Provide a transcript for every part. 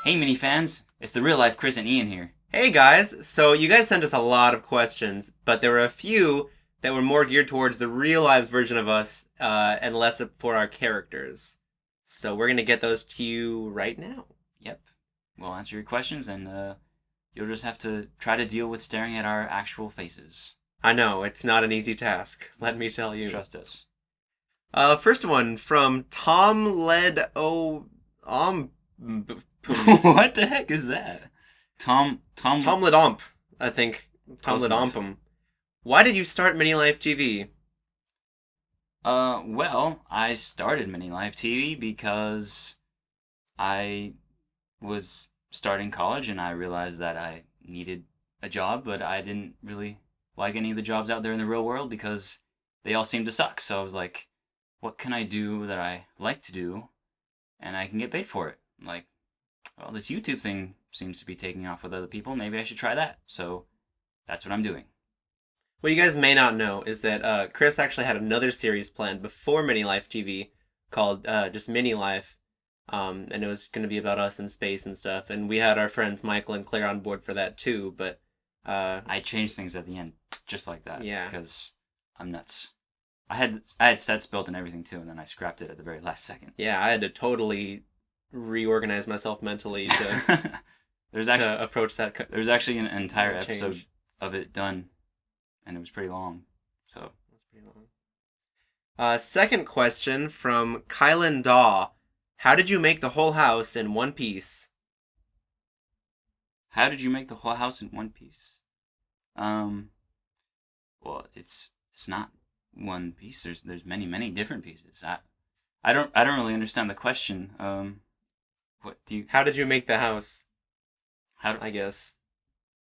Hey, mini fans! It's the real life Chris and Ian here. Hey guys, so you guys sent us a lot of questions, but there were a few that were more geared towards the real lives version of us and less for our characters. So we're gonna get those to you right now. Yep, we'll answer your questions, and you'll just have to try to deal with staring at our actual faces. I know it's not an easy task, let me tell you. Trust us. First one from Tom Led O What the heck is that? Tom. Tom Ledomp, I think. Tom Close enough. Ledompum. Why did you start Minilife TV? Well, I started Minilife TV because I was starting college and I realized that I needed a job, but I didn't really like any of the jobs out there in the real world because they all seemed to suck. So I was like, what can I do that I like to do and I can get paid for it? Like, well, this YouTube thing seems to be taking off with other people. Maybe I should try that. So that's what I'm doing. What you guys may not know is that Chris actually had another series planned before Minilife TV called just Minilife, and it was going to be about us in space and stuff. And we had our friends Michael and Claire on board for that too. But I changed things at the end just like that. Yeah. Because I'm nuts. I had sets built and everything too, and then I scrapped it at the very last second. yeah, I had to totally reorganize myself mentally to There's to actually approach that. there's actually an entire that change. episode of it done, and it was pretty long. So That's pretty long. Second question from Kylan Daw. How did you make the whole house in one piece? how did you make the whole house in one piece? Well, it's not one piece. There's many different pieces. I don't really understand the question. What do you How did you make the house? how do, I guess.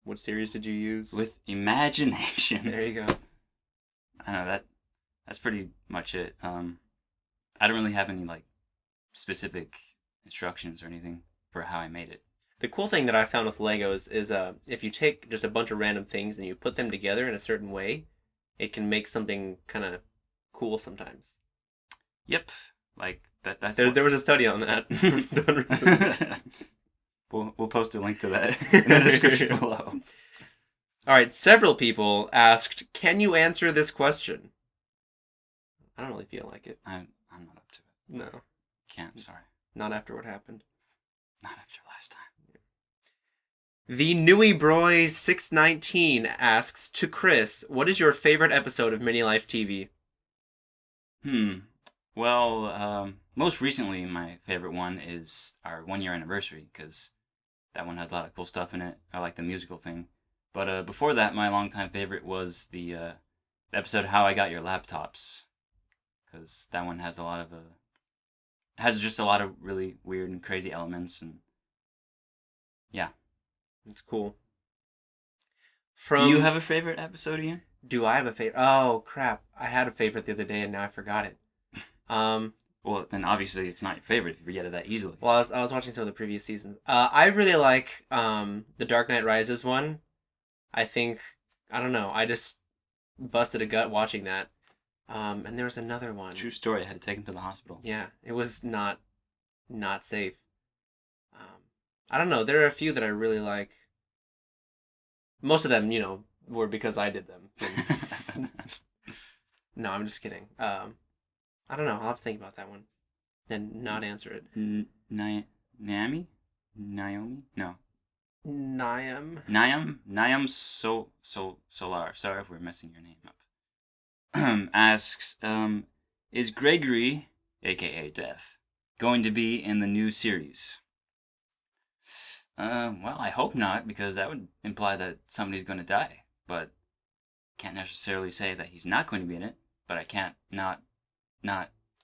What series did you use? with imagination? There you go. I don't know that's pretty much it. I don't really have any like specific instructions or anything for how I made it. The cool thing that I found with Legos is if you take just a bunch of random things and you put them together in a certain way, it can make something kind of cool sometimes. Yep, like that's There was a study on that done recently. we'll post a link to that in the description below. All right, several people asked, "Can you answer this question?" I don't really feel like it. I'm not up to it. No, Can't. Sorry. not after what happened. Not after last time. The Nui Broy 619 asks to Chris, "What is your favorite episode of Minilife TV?" Well, most recently, my favorite one is our 1 year anniversary because that one has a lot of cool stuff in it. I like the musical thing. But before that, my longtime favorite was the episode "How I Got Your Laptops," because that one has a lot of has just a lot of really weird and crazy elements, and yeah. It's cool. Do you have a favorite episode, Ian? Do I have a favorite? Oh crap! I had a favorite the other day and now I forgot it. Well, then obviously it's not your favorite if you forget it that easily. Well, I was watching some of the previous seasons. I really like the Dark Knight Rises one. I think I don't know. I just busted a gut watching that. And there was another one. True story. I had to take him to the hospital. Yeah, it was not safe. I don't know. There are a few that I really like. Most of them, were because I did them. No, I'm just kidding. I don't know. I'll have to think about that one, and not answer it. Naomi? Naomi? No. Niam. Niam Solar. Sorry if we're messing your name up. Asks, is Gregory, aka Death, going to be in the new series? Well, I hope not, because that would imply that somebody's going to die. But can't necessarily say that he's not going to be in it. But I can't not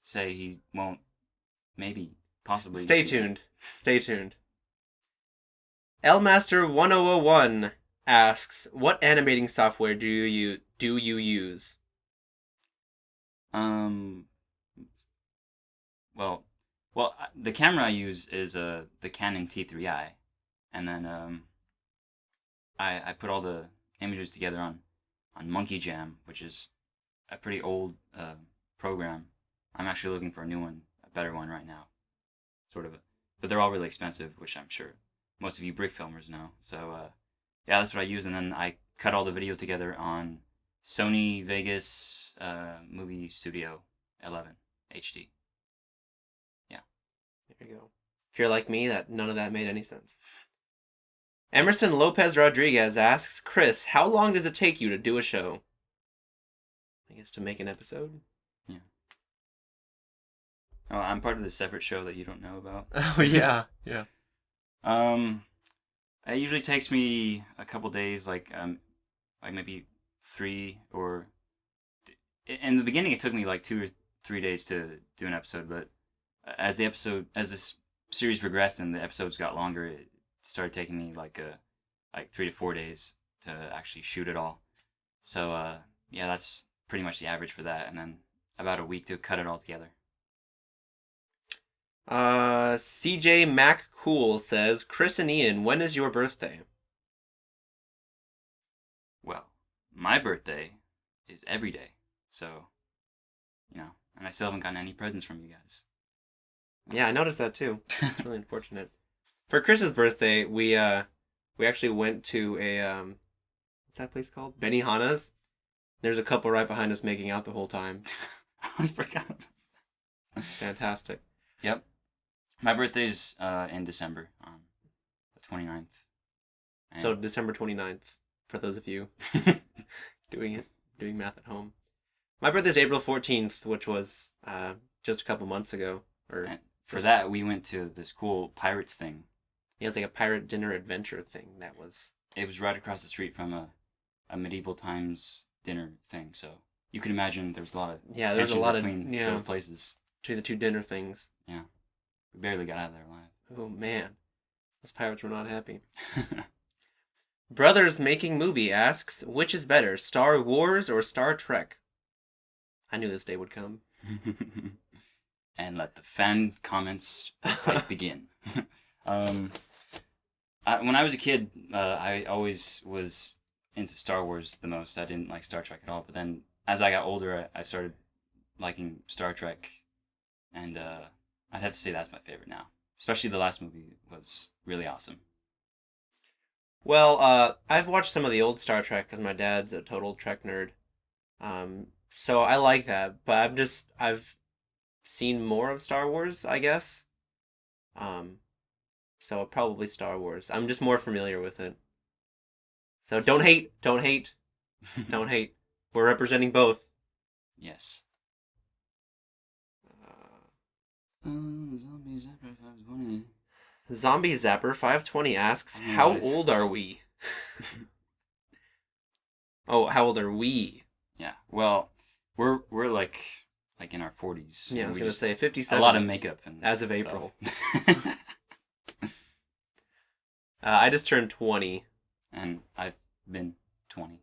say he won't. Maybe, possibly. Stay tuned. Stay tuned. Lmaster1001 asks, "What animating software do you use?" Well, the camera I use is the Canon T3i, and then I put all the images together on Monkey Jam, which is a pretty old program. I'm actually looking for a new one, a better one right now, but they're all really expensive, which I'm sure most of you brick filmers know. So yeah, that's what I use, and then I cut all the video together on Sony Vegas Movie Studio 11 HD. Yeah. There you go. If you're like me, that none of that made any sense. Emerson Lopez Rodriguez asks, Chris, how long does it take you to do a show? I guess to make an episode. Yeah. Oh, I'm part of this separate show that you don't know about. Oh yeah, yeah. It usually takes me a couple days, like maybe 3 or. In the beginning, it took me like 2 or 3 days to do an episode, but as this series progressed and the episodes got longer, it started taking me like 3 to 4 days to actually shoot it all. So yeah, that's pretty much the average for that, and then about a week to cut it all together. CJ Mac Cool says, Chris and Ian, when is your birthday? Well, my birthday is every day, so and I still haven't gotten any presents from you guys. Yeah, I noticed that too. It's really unfortunate. For Chris's birthday, we actually went to a what's that place called? Benihana's. There's a couple right behind us making out the whole time. I forgot. Fantastic. Yep. My birthday's in December, the 29th. And So December 29th, for those of you doing math at home. My birthday's April 14th, which was just a couple months ago. And for that, we went to this cool pirates thing. Yeah, it's like a pirate dinner adventure thing. It was right across the street from a medieval times dinner thing, so you can imagine there's a lot of there's a lot between those places. Between the two dinner things. Yeah. We barely got out of there alive. Oh man. Those pirates were not happy. Brothers Making Movie asks, which is better, Star Wars or Star Trek? I knew this day would come. And let the fan comments fight begin. When I was a kid, I always was into Star Wars the most. I didn't like Star Trek at all. But then as I got older, I started liking Star Trek. And I'd have to say that's my favorite now. Especially the last movie was really awesome. Well, I've watched some of the old Star Trek because my dad's a total Trek nerd. So I like that. But I've seen more of Star Wars, I guess. So probably Star Wars. I'm just more familiar with it. So don't hate. Don't hate. Don't hate. We're representing both. Yes. Zombie Zapper 520 asks, how old are we? Oh, how old are we? Yeah. Well, we're like in our 40s. Yeah, I was going to say 57. A lot of makeup as of April. I just turned 20. And I've been 20.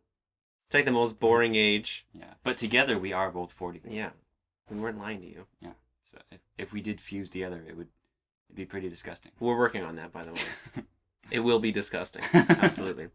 It's like the most boring age. Yeah. But together we are both 40. Yeah. We weren't lying to you. Yeah. So if we did fuse together, it'd be pretty disgusting. We're working on that, by the way. It will be disgusting. Absolutely.